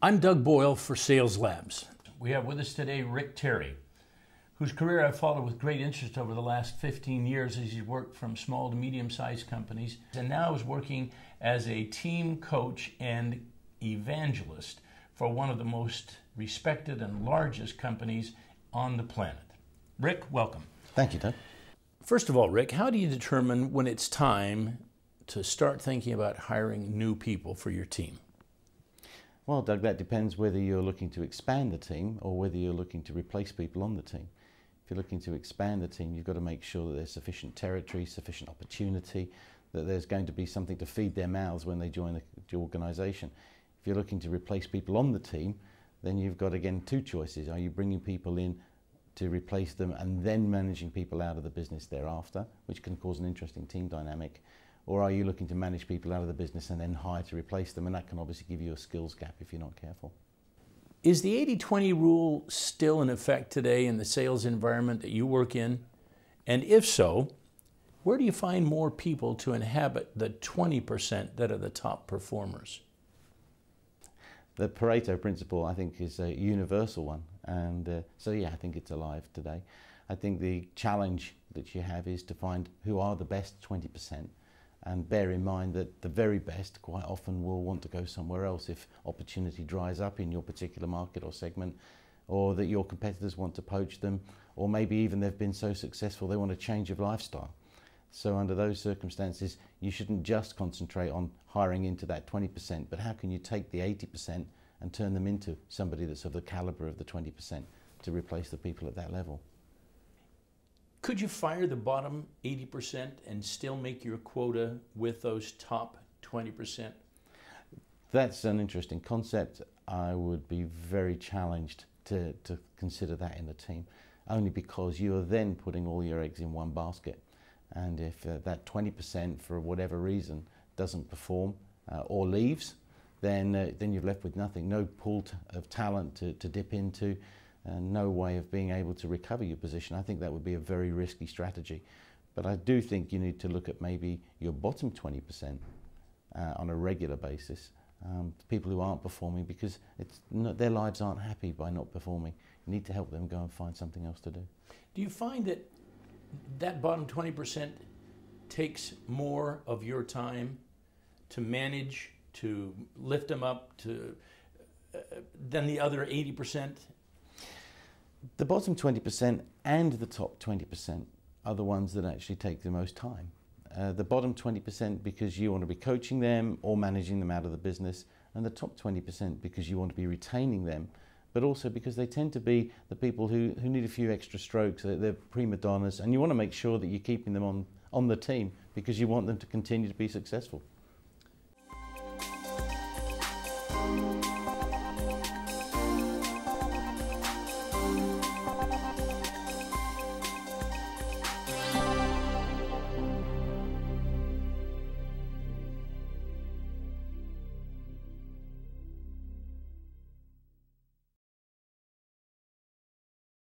I'm Doug Boyle for Sales Labs. We have with us today Rick Terry, whose career I've followed with great interest over the last 15 years as he's worked from small to medium-sized companies and now is working as a team coach and evangelist for one of the most respected and largest companies on the planet. Rick, welcome. Thank you, Doug. First of all, Rick, how do you determine when it's time to start thinking about hiring new people for your team? Well, Doug, that depends whether you're looking to expand the team or whether you're looking to replace people on the team. If you're looking to expand the team, you've got to make sure that there's sufficient territory, sufficient opportunity, that there's going to be something to feed their mouths when they join the organisation. If you're looking to replace people on the team, then you've got, again, two choices. Are you bringing people in to replace them and then managing people out of the business thereafter, which can cause an interesting team dynamic? Or are you looking to manage people out of the business and then hire to replace them? And that can obviously give you a skills gap if you're not careful. Is the 80-20 rule still in effect today in the sales environment that you work in? And if so, where do you find more people to inhabit the 20% that are the top performers? The Pareto principle, I think, is a universal one. And so, yeah, I think it's alive today. I think the challenge that you have is to find who are the best 20%. And bear in mind that the very best quite often will want to go somewhere else if opportunity dries up in your particular market or segment, or that your competitors want to poach them, or maybe even they've been so successful they want a change of lifestyle. So under those circumstances, you shouldn't just concentrate on hiring into that 20%, but how can you take the 80% and turn them into somebody that's of the caliber of the 20% to replace the people at that level? Could you fire the bottom 80% and still make your quota with those top 20%? That's an interesting concept. I would be very challenged to consider that in the team, only because you are then putting all your eggs in one basket. And if that 20% for whatever reason doesn't perform or leaves, then you're left with nothing, no pool of talent to dip into, and no way of being able to recover your position. I think that would be a very risky strategy. But I do think you need to look at maybe your bottom 20% on a regular basis, people who aren't performing, because their lives aren't happy by not performing. You need to help them go and find something else to do. Do you find that that bottom 20% takes more of your time to manage, to lift them up, than the other 80%? The bottom 20% and the top 20% are the ones that actually take the most time. The bottom 20% because you want to be coaching them or managing them out of the business, and the top 20% because you want to be retaining them, but also because they tend to be the people who need a few extra strokes. They're prima donnas, and you want to make sure that you're keeping them on the team because you want them to continue to be successful.